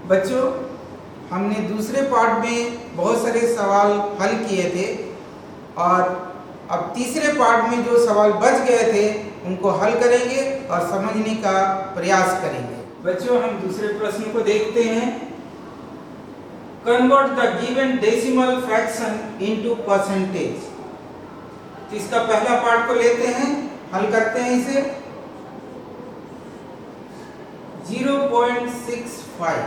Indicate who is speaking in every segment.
Speaker 1: बच्चों, हमने दूसरे पार्ट में बहुत सारे सवाल हल किए थे और अब तीसरे पार्ट में जो सवाल बच गए थे उनको हल करेंगे और समझने का प्रयास करेंगे। बच्चों, हम दूसरे प्रश्न को देखते हैं। Convert the given decimal fraction into percentage. इसका पहला पार्ट को लेते हैं, हल करते हैं इसे। 0.65।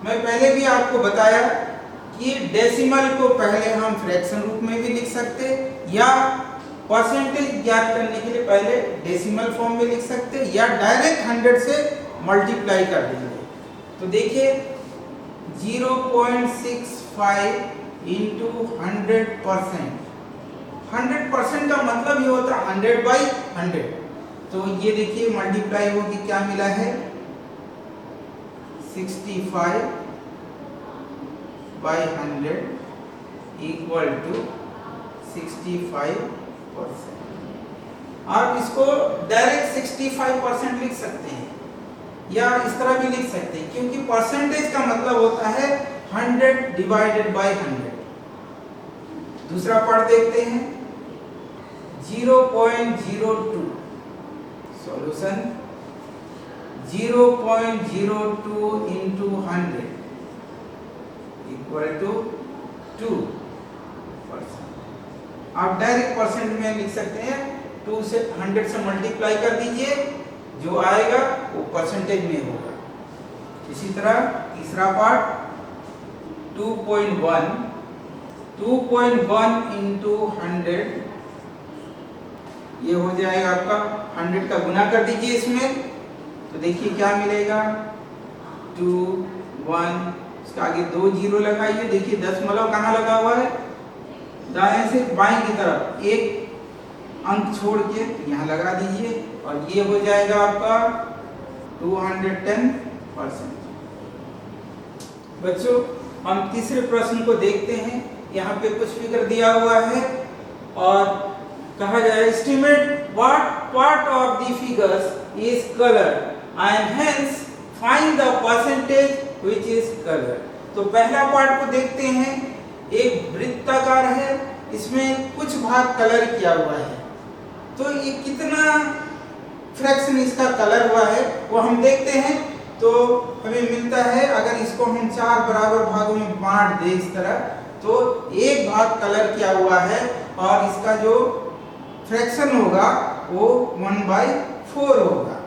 Speaker 1: मैं पहले भी आपको बताया कि डेसिमल को पहले हम फ्रैक्शन रूप में भी लिख सकते या परसेंटेज ज्ञात करने के लिए पहले डेसिमल फॉर्म में लिख सकते या डायरेक्ट 100 से मल्टीप्लाई कर देंगे। तो देखिए 0.65 इंटू 100%। 100% का मतलब ये होता है 100/100। तो ये देखिए मल्टीप्लाई होगी, क्या मिला है 65/100 इक्वल टू 65%। आप इसको डायरेक्ट 65% लिख सकते हैं या इस तरह भी लिख सकते हैं, क्योंकि परसेंटेज का मतलब होता है 100/100। दूसरा पार्ट देखते हैं। 0.02। Solution 0.02 into 100 equal to 2%। आप डायरेक्ट परसेंट में लिख सकते हैं। 2 से 100 से मल्टीप्लाई कर दीजिए, जो आएगा वो परसेंटेज में होगा। इसी तरह तीसरा पार्ट 2.1 इंटू 100 ये हो जाएगा आपका 100 का गुना कर दीजिए इसमें, तो देखिए क्या मिलेगा 2 1। इसका आगे 2 0 लगाइए। देखिए दशमलव कहाँ लगा हुआ है, दाएं से बाएं की तरफ एक अंक छोड़ के यहाँ लगा दीजिए और ये हो जाएगा आपका 210%। बच्चों, हम तीसरे प्रश्न को देखते हैं। यहाँ पे कुछ फिगर दिया हुआ है और कहा जाए estimate what part of the figures is coloured and hence find the percentage which is coloured. तो पहला पार्ट को देखते हैं। एक वृत्ताकार है, इसमें कुछ भाग कलर किया हुआ है, तो ये कितना फ्रैक्शन इसका कलर हुआ है वो हम देखते हैं। तो हमें मिलता है, अगर इसको हम 4 बराबर भागों में बांट दें इस तरह, तो एक भाग कलर किया हुआ है और इसका जो फ्रैक्शन होगा वो 1/4 होगा।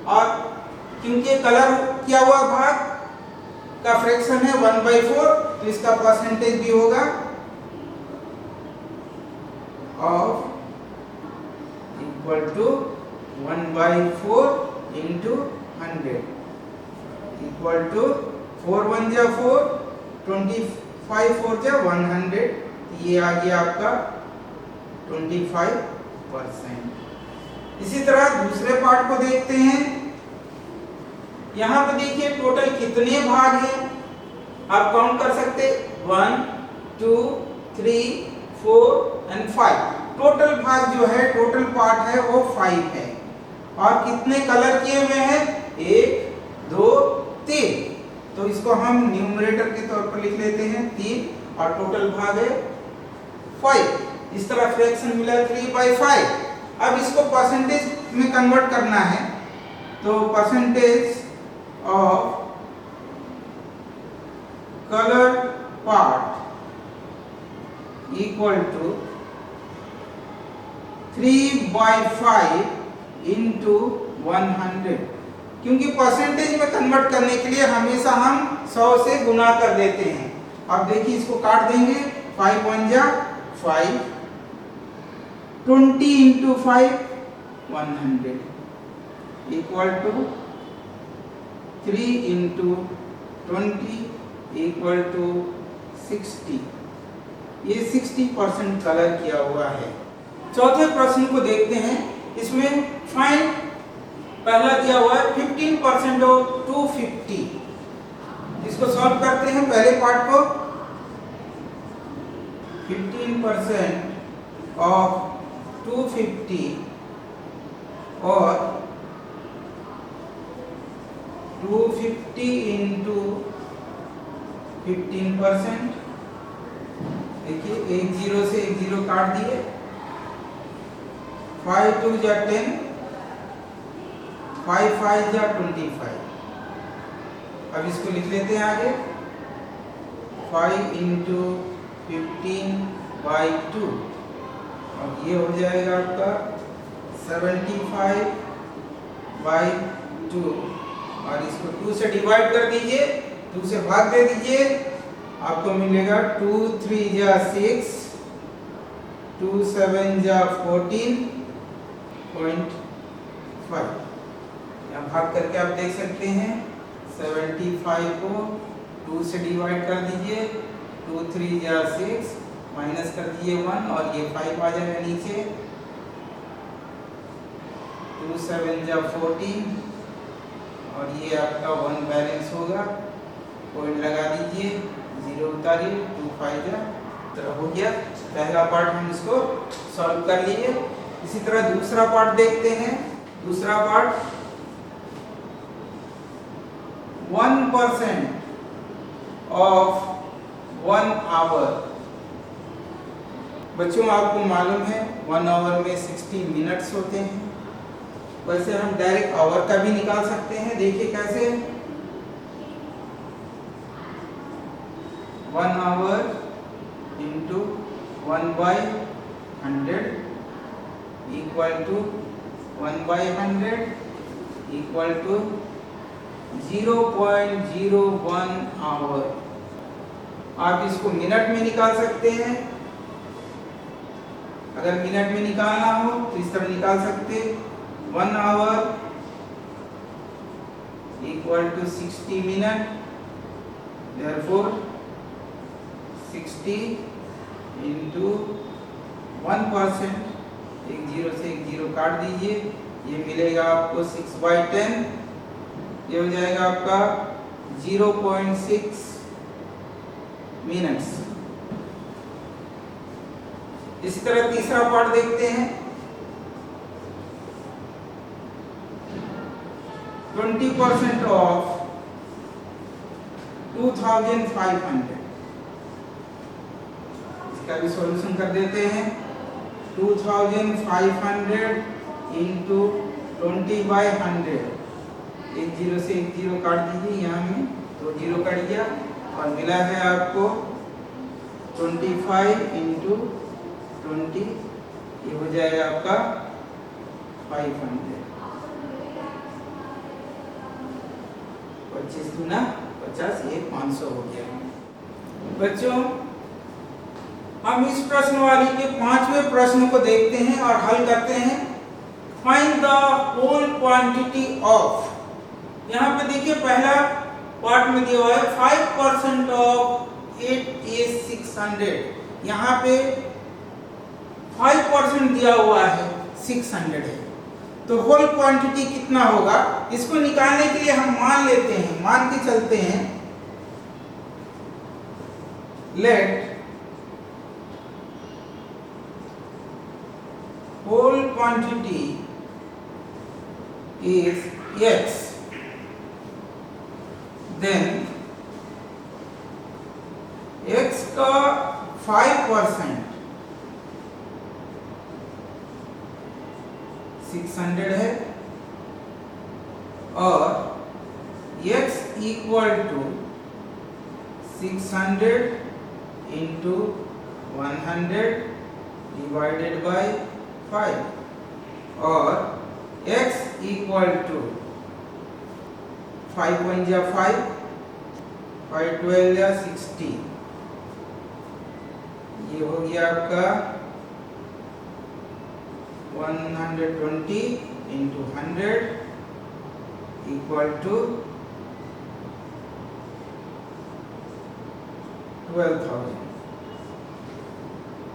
Speaker 1: और क्योंकि कलर किया हुआ भाग का फ्रैक्शन है 1/4, तो इसका परसेंटेज भी होगा of equal to 1/4 into 100 equal to 4 1 जा 4, 25 4 जा 100। ये आ गया आपका 25%। इसी तरह दूसरे पार्ट को देखते हैं। यहाँ पे देखिए टोटल कितने भाग हैं, आप काउंट कर सकते 1 2 3 4 एंड 5। टोटल भाग जो है, टोटल पार्ट है वो 5 है। और कितने कलर किए हुए हैं 1 2 3। तो इसको हम न्यूमरेटर के तौर पर लिख लेते हैं 3 और टोटल भाग है 5। इस तरह फ्रैक्शन मिला 3/5। अब इसको परसेंटेज में कन्वर्ट करना है, तो percentage of colour part equal to 3/5 into 100। क्योंकि परसेंटेज में कन्वर्ट करने के लिए हमेशा हम 100 से गुना कर देते हैं। अब देखिए इसको काट देंगे, 5 1 जा 5, 20 into 5 100 equal to 3 into 20 equal to 60। ये 60% कलर किया हुआ है। चौथे प्रश्न को देखते हैं। इसमें फाइंड, पहला दिया हुआ है 15% ऑफ 250। इसको सॉल्व करते हैं। पहले पार्ट को 15% ऑफ 250 और 250 into 15%। देखिए एक जीरो से एक जीरो काट दिए, 5 2 जा 10, 5 5 जा 25। अब इसको लिख लेते हैं आगे, 5 into 15/2, और ये हो जाएगा आपका 75/2, और इसको 2 से डिवाइड कर दीजिए, 2 से भाग दे दीजिए, आपको मिलेगा 2 3 जा 6, 2 7 जा 14.5। यहाँ भाग करके आप देख सकते हैं, 75 को 2 से डिवाइड कर दीजिए, 2 3 जा 6, माइनस कर दीजिए 1, और ये 5 आ जाएगा नीचे, 2 7 जा 14, और ये आपका 1 बैलेंस होगा, पॉइंट लगा दीजिए, 0 उतारिए, 2 5 जा, तो हो गया पहला पार्ट। हम इसको सॉल्व कर लिए। इसी तरह दूसरा पार्ट देखते हैं। दूसरा पार्ट, 1% ऑफ 1 आवर। बच्चों आपको मालूम है 1 आवर में 60 मिनट्स होते हैं, वैसे हम डायरेक्ट आवर का भी निकाल सकते हैं। देखिए कैसे, 1 hour into 1/100 equal to 1/100 equal to 0.01 hour. आप इसको मिनट में निकाल सकते हैं। अगर मिनट में निकालना हो तो इस तरह निकाल सकते, 1 hour equal to 60 minute, therefore 60 into 1%, एक जीरो से एक जीरो काट दीजिए, ये मिलेगा आपको 6/10, ये हो जाएगा आपका 0.6 मिनट्स। इसी तरह तीसरा पार्ट देखते हैं, 20% ऑफ 2500। इसका भी सॉल्यूशन कर देते हैं, 2500 इंटू 20/100, एक जीरो से एक जीरो काट दीजिए, यहाँ में तो जीरो कट गया, और मिला है आपको 25 इंटू 20, ये हो जाएगा आपका 500। 25 दूना 50, ये 500 हो गया। बच्चों हम इस प्रश्न वाली के 5वें प्रश्न को देखते हैं और हल करते हैं। Find the whole quantity of, यहाँ पे देखिए पहला पार्ट में दिया हुआ है 5% ऑफ 8 is 600। यहाँ पे 5% दिया हुआ है, 600 है, तो होल क्वांटिटी कितना होगा, इसको निकालने के लिए हम मान लेते हैं, मान के चलते हैं। Let whole quantity is x, then x का 5% 600 है, और x equal to 600 into 100 divided by 5, और x इक्वल टू 5 1 जा 5, 5 12 जा 60, ये हो गया आपका 120 इंटू 100 इक्वल टू 12,000।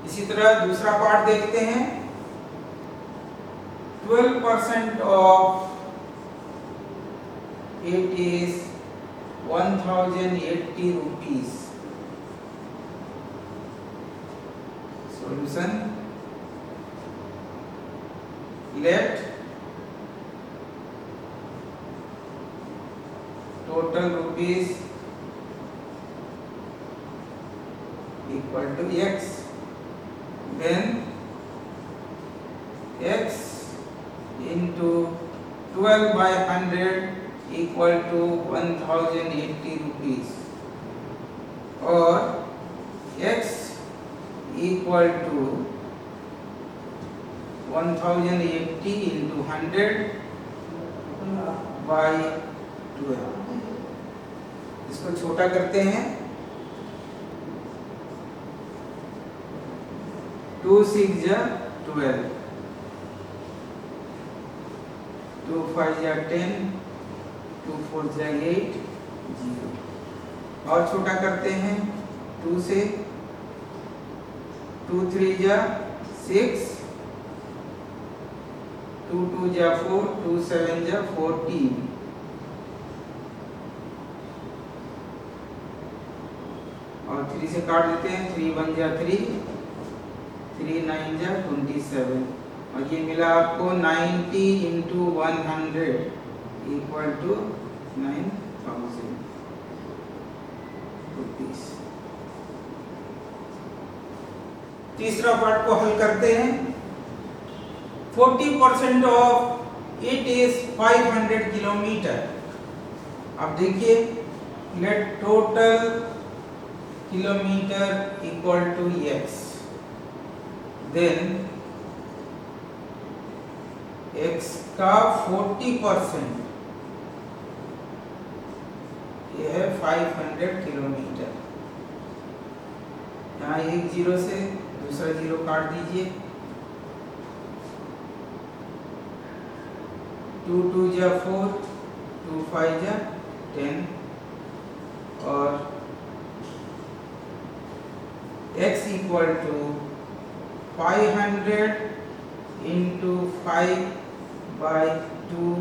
Speaker 1: इसी तरह दूसरा पार्ट देखते हैं, 12% of 8 is 1080 rupees. Solution, let rupees equal to x, then x into 12 by 100 equal to 1080 rupees, or x equal to 1080 into 100 by 12। इसको छोटा करते हैं, 2 6 जा 12, 2 5 जा 10, 2 4 जा 8, 0। और छोटा करते हैं 2 से, 2 3 जा 6, 2 2 जा 4, 2 7 जा 14, और 3 से काट देते हैं, 3 1 जा 3, 3 9 जा 27, और ये मिला आपको 90 into 100 equal to 9000 रुपीस। तीसरा पार्ट को हल करते हैं। 40% ऑफ इट इज 500 किलोमीटर। अब देखिए, let total kilometre equal to x, then x का 40% ये है 500 किलोमीटर। यहाँ एक जीरो से दूसरा जीरो काट दीजिए, 2 2 जा 4, 2 5 जा 10, और x equal to 500 into 5 by 2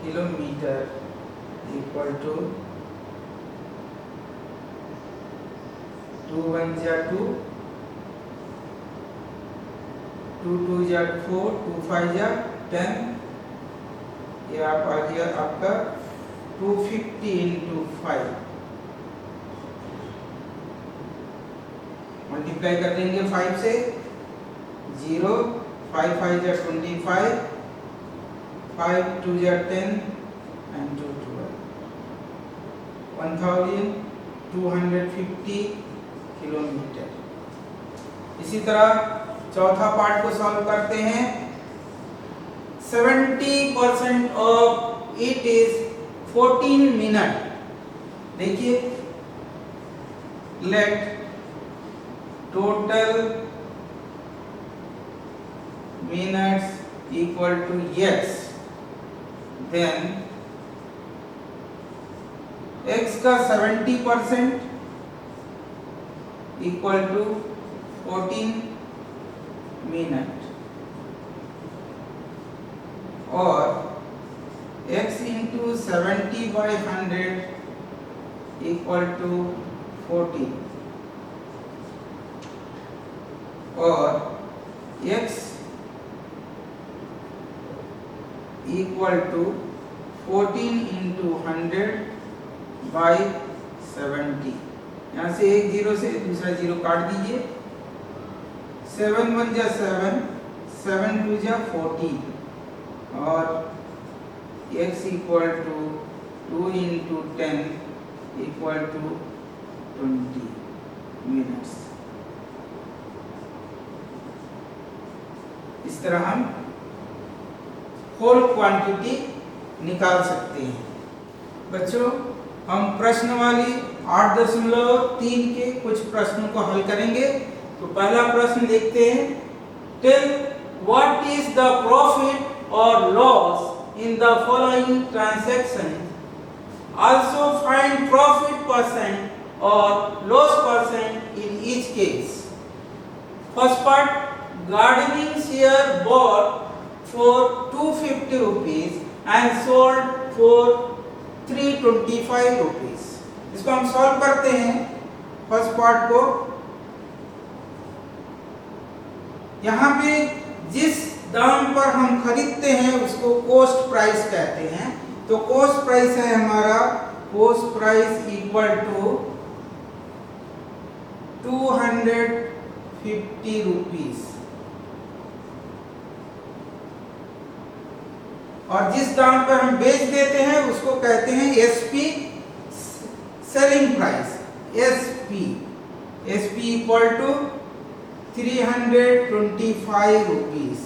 Speaker 1: kilometre equal to 2 1 जा 2, 2 2 जा 4, 2 5 जा 10, ये आप आ गया आपका 250 into 5। मल्टीप्लाई कर देंगे 5 से, 0 5 5 जा 25, 5 2 जा 10 and 2 12, 1250 किलोमीटर। इसी तरह चौथा पार्ट को सॉल्व करते हैं। 70% ऑफ इट इज 14 मिनट। देखिए, let total minutes equal to x, then x का 70% इक्वल टू 14 मिनट, और x into 70 by 100 equal to 40, और x equal to 14 into 100 by 70। यहाँ से एक जीरो से दूसरा जीरो काट दीजिए, 7 1 जा 7, 7 2 जा 40, और x equal to 2 into 10 equal to 20 minutes. इस तरह हम होल क्वांटिटी निकाल सकते हैं। बच्चों, हम प्रश्न वाली 8.3 के कुछ प्रश्नों को हल करेंगे। तो पहला प्रश्न देखते हैं। Tell what is the profit और loss in the following transaction, also find profit percent और loss percent in each case. First part, gardening share bought for 250 rupees and sold for 325 rupees। इसको हम सॉल्व करते हैं। First part को, यहाँ पे जिस दाम पर हम खरीदते हैं उसको कॉस्ट प्राइस कहते हैं। तो कॉस्ट प्राइस है हमारा cost price equal to 250 rupees, और जिस दाम पर हम बेच देते हैं उसको कहते हैं SP, selling price, SP. SP equal to 325 rupees.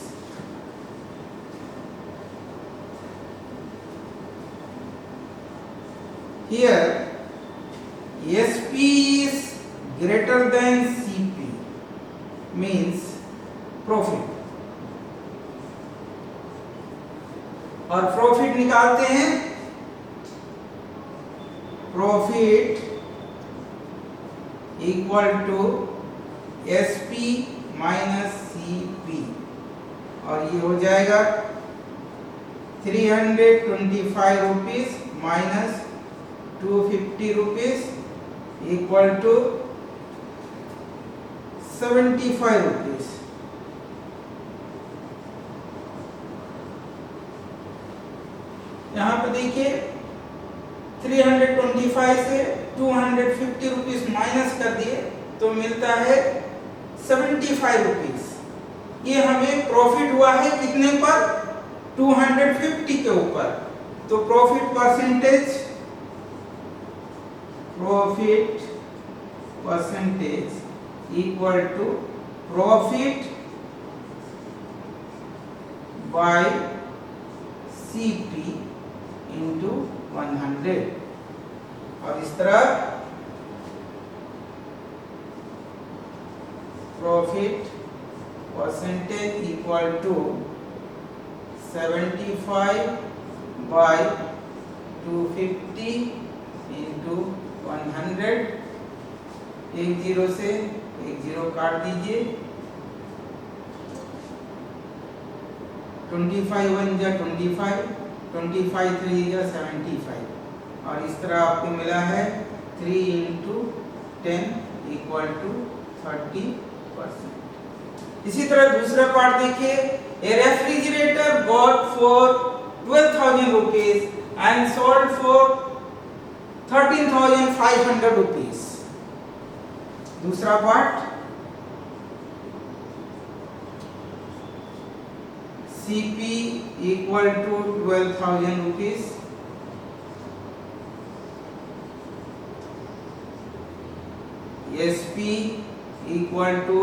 Speaker 1: Here SP is greater than CP, means profit, और प्रॉफिट निकालते हैं, profit equal to SP minus CP, और ये हो जाएगा 325 rupees minus 250 rupees equal to 75 rupees. यहाँ पे देखिए 325 से 250 रुपीज माइनस कर दिए तो मिलता है 75 रुपीज। ये हमें प्रॉफिट हुआ है कितने पर? 250 के ऊपर। तो profit percentage equal to profit by CP into 100, और इस तरह profit percentage equal to 75 by 250 into 100। एक जीरो से एक जीरो काट दीजिए, 25 1 जा 25, 25 3 जा 75, और इस तरह आपको मिला है 3 इंटू 10 इक्वल टू 30%। इसी तरह दूसरा पार्ट देखिए, a refrigerator bought for 12,000 rupees and sold for 13,500 rupees. दूसरा part, CP equal to 12,000 rupees, SP equal to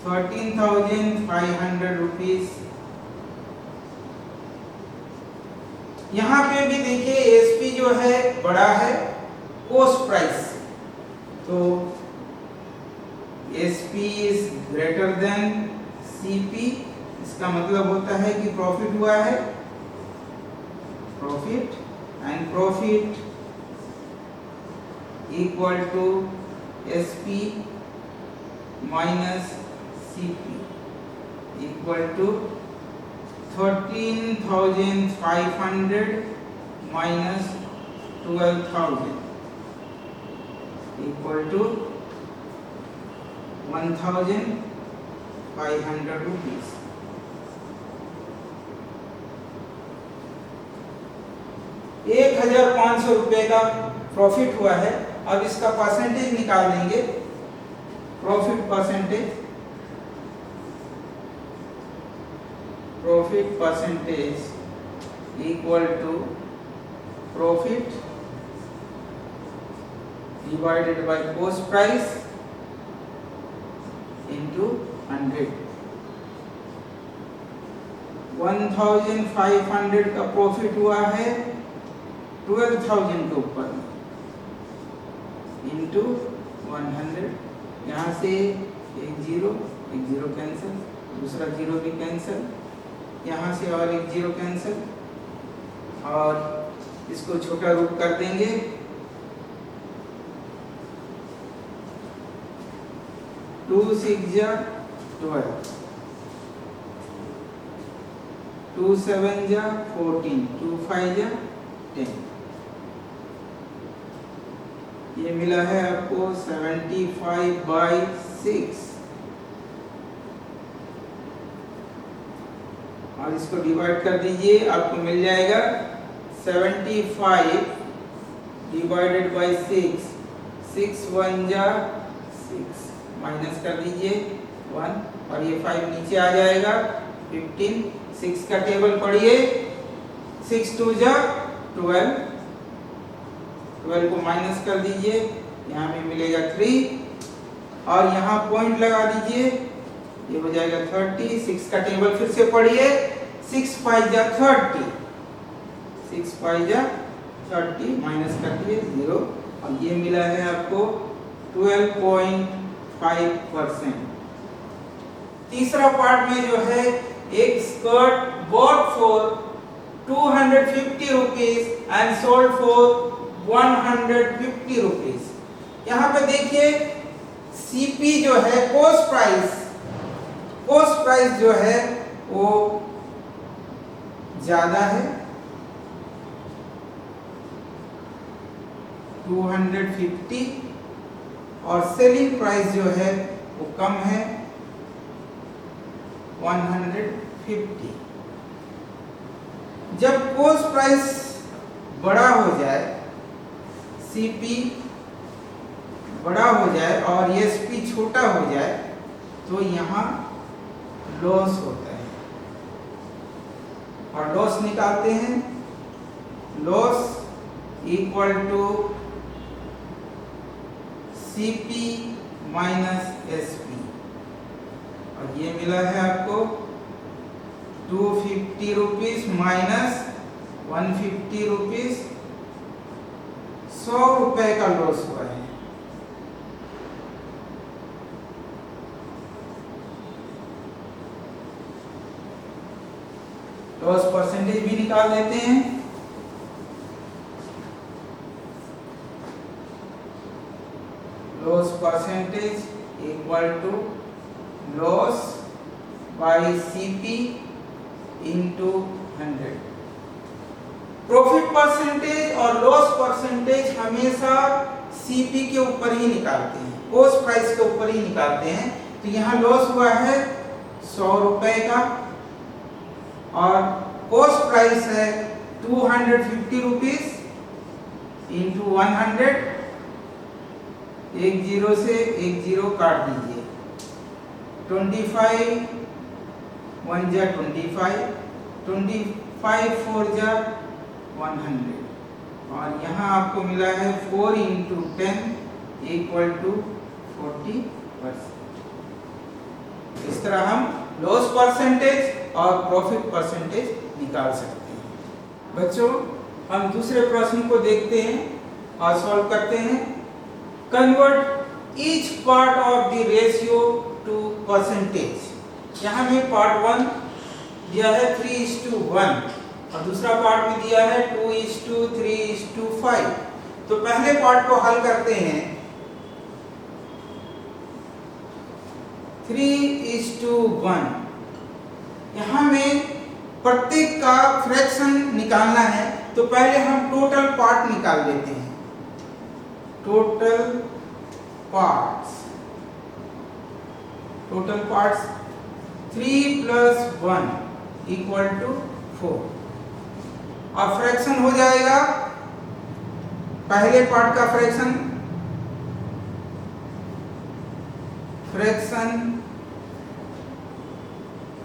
Speaker 1: 13,500 rupees. यहाँ पे भी देखिए SP जो है बड़ा है कॉस्ट प्राइस, तो SP is greater than CP, इसका मतलब होता है कि प्रॉफिट हुआ है, profit, and profit equal to SP minus CP equal to 13,500 minus 12,000 equal to 1,500 rupees. ₹1,500 का प्रॉफिट हुआ है। अब इसका परसेंटेज निकाल लेंगे, profit percentage equal to profit divided by cost price into 100। 1,500 का प्रॉफिट हुआ है 12,000 के ऊपर इंटू 100। यहाँ से एक जीरो कैंसिल, दूसरा जीरो भी कैंसिल, यहाँ से और एक जीरो कैंसिल, और इसको छोटा रूट कर देंगे, 2 6 जा 12, 2 7 जा 14, 2 5 जा 10। ये मिला है आपको 75/6, और इसको डिवाइड कर दीजिए, आपको मिल जाएगा 75 डिवाइडेड बाई 6, 6 1 जा 6, माइनस कर दीजिए 1 और ये 5 नीचे आ जाएगा 15, 6 का टेबल पढ़िए, 6 2 जा 12, 12 को माइनस कर दीजिए, यहाँ भी मिलेगा 3 और यहाँ पॉइंट लगा दीजिए, ये हो जाएगा 30, 6 का टेबल फिर से पढ़िए, 6 5 जा 30, 6 5 जा 30 माइनस कर दिए 0 और ये मिला है आपको 12.5%। तीसरा पार्ट में जो है एक skirt bought for 250 rupees and sold for 150 rupees. यहाँ पे देखिए सीपी जो है कॉस्ट प्राइस जो है वो ज्यादा है 250 और सेलिंग प्राइस जो है वो कम है 150। जब कॉस्ट प्राइस बड़ा हो जाए, सीपी बड़ा हो जाए और एसपी छोटा हो जाए तो यहाँ लॉस होता है और लॉस निकालते हैं, loss equal to CP minus SP और ये मिला है आपको 250 रुपीज माइनस 150 रुपीज, 100 रुपए का लॉस हुआ है। लॉस परसेंटेज भी निकाल लेते हैं। Loss percentage equal to loss by CP into 100। Profit percentage और लॉस परसेंटेज हमेशा सीपी के ऊपर ही निकालते हैं, कॉस्ट प्राइस के ऊपर ही निकालते हैं। तो यहाँ लॉस हुआ है 100 रुपए का और कॉस्ट प्राइस है 250 रुपीज इंटू 100, एक जीरो से एक जीरो काट दीजिए, 25 1 जा 25, 25 4 जा 100 और यहाँ आपको मिला है 4 इंटू 10 इक्वल टू 40%। इस तरह हम लॉस परसेंटेज और प्रॉफिट परसेंटेज निकाल सकते हैं। बच्चों, हम दूसरे प्रश्न को देखते हैं और सॉल्व करते हैं। Convert each part of the ratio two percentage. यहाँ में पार्ट 1 दिया है 3:1 और दूसरा पार्ट में दिया है 2:3:5। तो पहले पार्ट को हल करते हैं। 3:1 यहाँ में प्रत्येक का फ्रैक्शन निकालना है, तो पहले हम टोटल पार्ट निकाल लेते हैं। टोटल पार्ट्स 3 + 1 = 4 और फ्रैक्शन हो जाएगा पहले पार्ट का फ्रैक्शन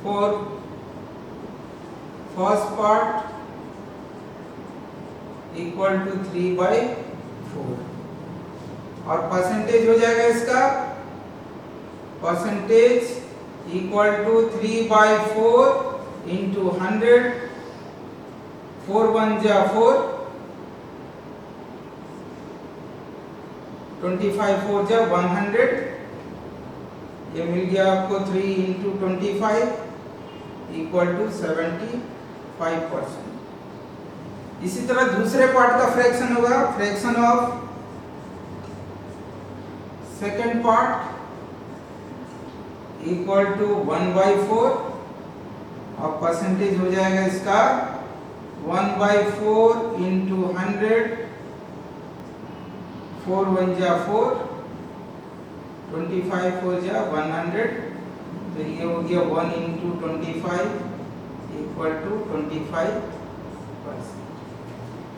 Speaker 1: फॉर फर्स्ट पार्ट = 3/4 और परसेंटेज हो जाएगा इसका परसेंटेज = 3/4 इंटू 100, 4 1 जा 4, 25 4 जा 100, ये मिल गया आपको 3 इंटू 25 = 75%। इसी तरह दूसरे पार्ट का फ्रैक्शन होगा, फ्रैक्शन ऑफ सेकेंड पार्ट = 1/4 और परसेंटेज हो जाएगा इसका 1/4 इंटू 100, 4 1 जा 4, 25 4 जा 100, तो ये हो गया 1 इंटू 25 = 25%।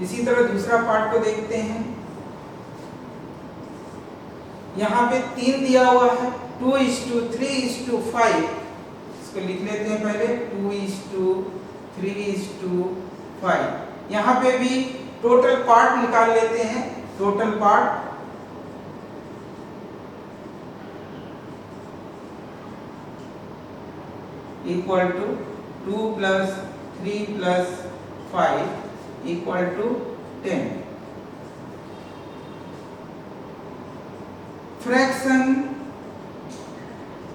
Speaker 1: इसी तरह दूसरा पार्ट को देखते हैं। यहाँ पे 3 दिया हुआ है, 2:3:5। इसको लिख लेते हैं पहले, 2:3:5। यहाँ पे भी टोटल पार्ट निकाल लेते हैं। Total part equal to 2 + 3 + 5 equal to 10। Fraction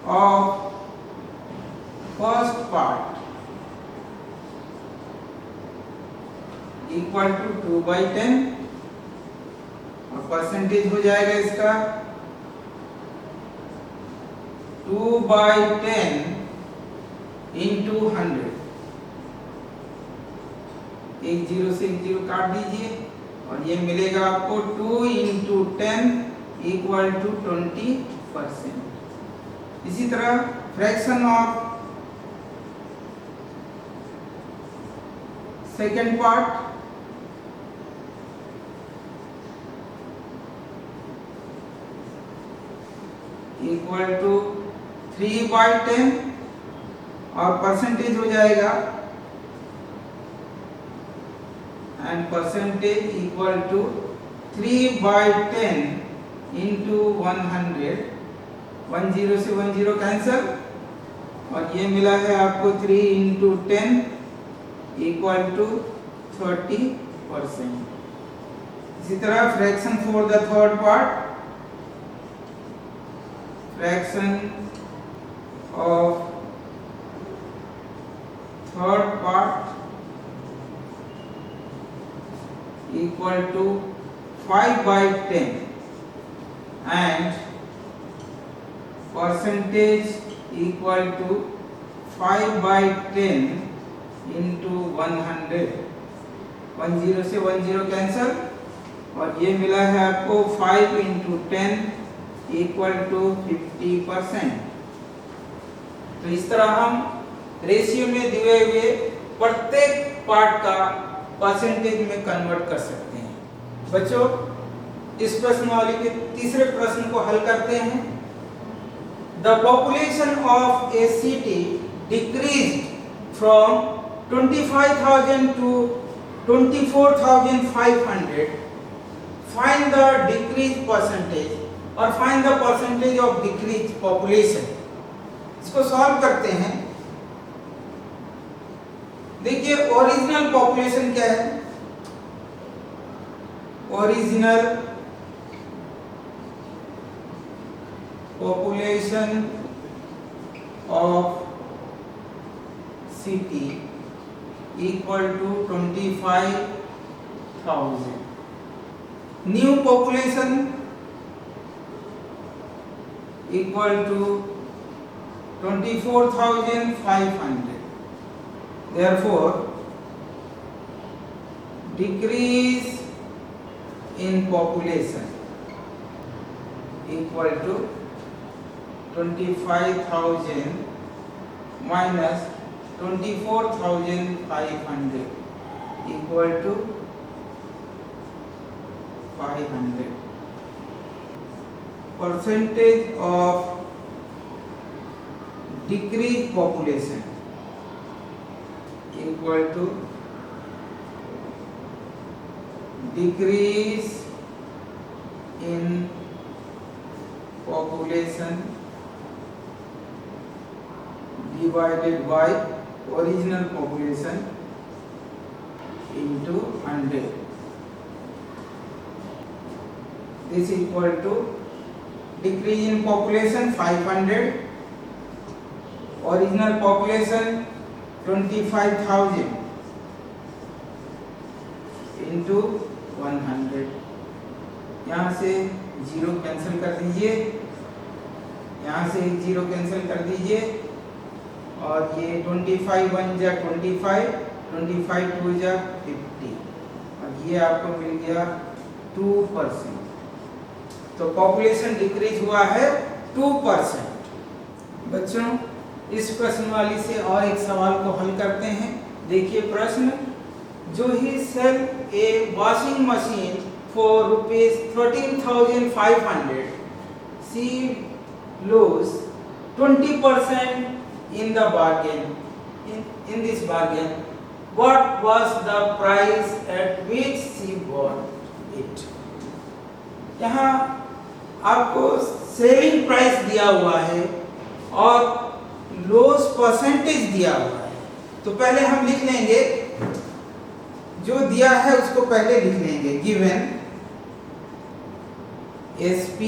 Speaker 1: of first part equal to 2/10 और परसेंटेज हो जाएगा इसका 2/10 इंटू 100। एक जीरो से एक जीरो काट दीजिए और ये मिलेगा आपको 2 × 10 इक्वल टू 20%। इसी तरह fraction of second part equal to 3/10 और परसेंटेज हो जाएगा and percentage equal to 3/10 into 100। 10 से 10 कैंसिल और ये मिला है आपको 3 × 10 इक्वल टू 30%। इसी तरह fraction for the third part, fraction of third part equal to 5/10 and percentage equal to 5/10 into 100। 10 से 10 कैंसिल और ये मिला है आपको 5 × 10 इक्वल टू 50%। तो इस तरह हम रेशियो में दिए हुए प्रत्येक पार्ट का परसेंटेज में कन्वर्ट कर सकते हैं। बच्चों, इस प्रश्नावली के तीसरे प्रश्न को हल करते हैं। The population of a city decreased from 25,000 to 24,500। Find the decrease percentage और find the percentage of decrease population. इसको सॉल्व करते हैं। देखिए ओरिजिनल पॉपुलेशन क्या है। Original population of city equal to 25,000। New population equal to 24,500। Therefore, decrease in population equal to 25,000 minus 24,500 equal to 500. Percentage of decreased population equal to decrease in population divided by original population into 100. This equal to decrease in population 500, original population 25,000 into 100। यहाँ से zero cancel कर दीजिए, यहाँ से एक zero cancel कर दीजिए और ये 25 1 जा 25, 25 2 जा 50 और ये आपको मिल गया 2%। तो पॉपुलेशन डिक्रीज हुआ है 2%। बच्चों, इस प्रश्नवाली से और एक सवाल को हल करते हैं। देखिए प्रश्न, जो he sell a washing machine for ₹13,500 she lose 20% in the bargain. In this bargain, what was the price at which she bought it? यहाँ आपको सेलिंग प्राइस दिया हुआ है और लॉस परसेंटेज दिया हुआ है। तो पहले हम लिख लेंगे, जो दिया है उसको पहले लिख लेंगे। Given SP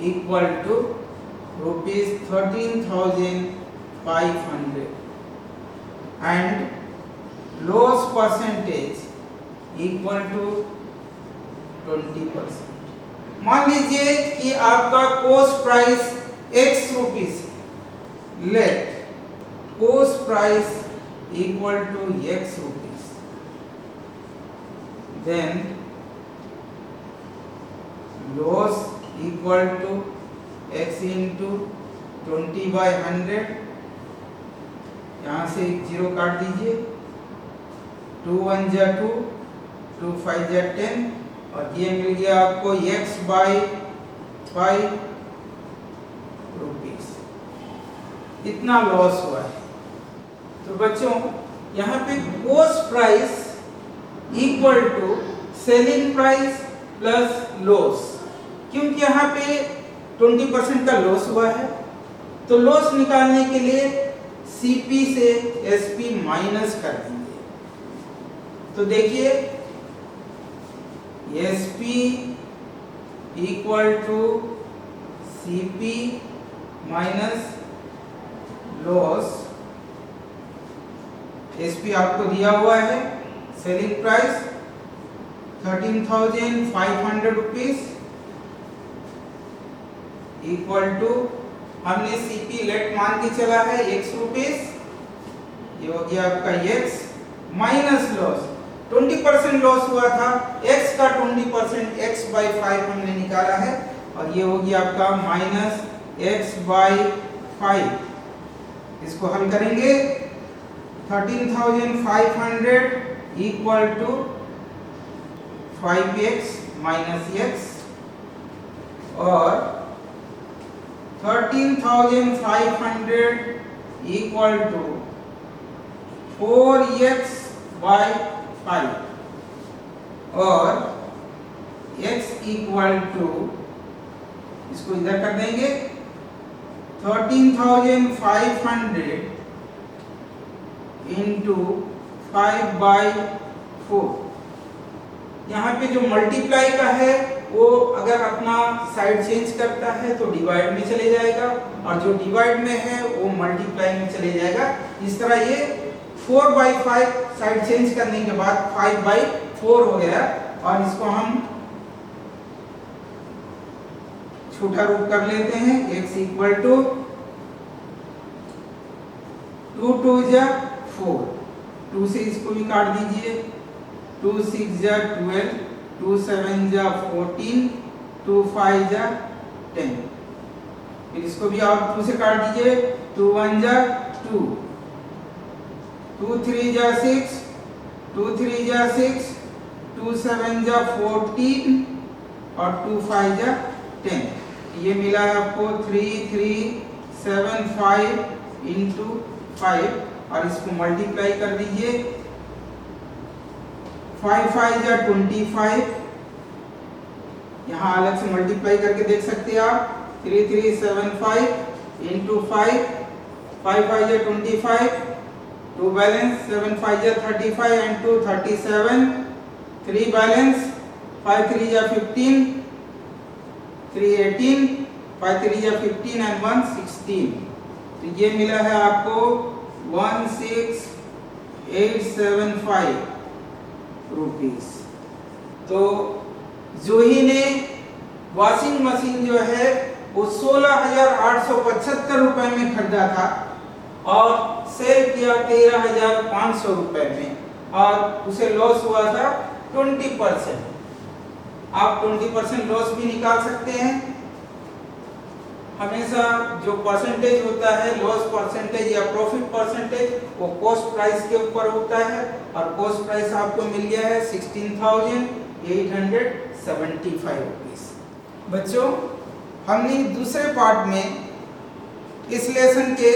Speaker 1: equal to ₹13,500 and loss percentage equal to 20%। मान लीजिए कि आपका cost price X rupees, let cost price equal to X rupees, then loss equal to X into 20/100, यहाँ से एक जीरो काट दीजिए, 2 1 जा 2, 2 5 जा 10, और ये मिल गया आपको X/5 रुपीस। इतना लॉस हुआ है। तो बच्चों यहाँ पे cost price equal to selling price plus loss, क्योंकि यहाँ पे 20% का लॉस हुआ है। तो लॉस निकालने के लिए CP से SP माइनस कर देंगे। तो देखिए SP equal to CP minus loss. SP आपको दिया हुआ है, selling price 13,500 rupees equal to, हमने CP लेट मान के चला है X रुपीस, ये हो गया आपका X माइनस लॉस। 20% लॉस हुआ था, X का 20% X/5 हमने निकाला है, और ये हो गया आपका माइनस X/5। इसको हल करेंगे, 13,500 equal to 5X minus X, और 13,500 इक्वल टू 4X/5, और X इक्वल टू, इसको इधर कर देंगे, 13,500 इंटू 5/4। यहाँ पे जो मल्टीप्लाई का है वो अगर अपना साइड चेंज करता है तो डिवाइड में चले जाएगा, और जो डिवाइड में है वो मल्टीप्लाई में चले जाएगा। इस तरह ये 4/5 साइड चेंज करने के बाद 5/4 हो गया, और इसको हम छोटा रूप कर लेते हैं। X इक्वल टू 2 2 जा 4, 2 से इसको भी काट दीजिए, 2 6 जा 12, 2 7 जा 14, 2 5 जा 10, फिर इसको भी आप 2 से काट दीजिए, 2 1 जा 2, 2 3 जा 6, 2 3 जा 6, 2 7 जा 14, और 2 5 जा 10। ये मिला है आपको 3375 इंटू 5, और इसको मल्टीप्लाई कर दीजिए, 5 5 जा 25, यहाँ अलग से मल्टीप्लाई करके देख सकते हैं आप, 3375 इंटू 5, 5 5 जा 25, 2 बैलेंस, 7 5 जा 35 एंड 2 37, 3 बैलेंस, 5 3 जा 15, 3 18, 5 3 जा 15 एंड 1 16। तो ये मिला है आपको 16,875 रुपीस। तो जूही ने वॉशिंग मशीन जो है वो 16,875 रुपए में खरीदा था और सेल किया 13,500 रुपए में, और उसे लॉस हुआ था 20%। आप 20% लॉस भी निकाल सकते हैं। हमेशा जो परसेंटेज होता है, लॉस परसेंटेज या प्रॉफिट परसेंटेज, वो कॉस्ट प्राइस के ऊपर होता है, और कॉस्ट प्राइस आपको मिल गया है 16,875 रुपीस। बच्चों हमने दूसरे पार्ट में इस लेसन के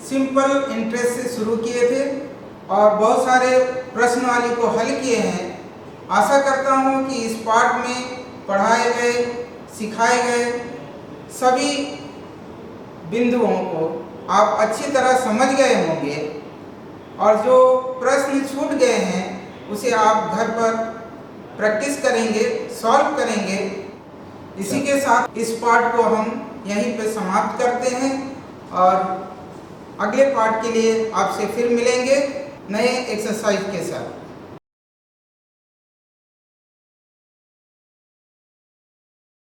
Speaker 1: सिंपल इंटरेस्ट से शुरू किए थे और बहुत सारे प्रश्नावली को हल किए हैं। आशा करता हूँ कि इस पार्ट में पढ़ाए गए, सिखाए गए सभी बिंदुओं को आप अच्छी तरह समझ गए होंगे और जो प्रश्न छूट गए हैं उसे आप घर पर प्रैक्टिस करेंगे, सॉल्व करेंगे। इसी के साथ इस पार्ट को हम यहीं पे समाप्त करते हैं और अगले पार्ट के लिए आपसे फिर मिलेंगे नए एक्सरसाइज के साथ।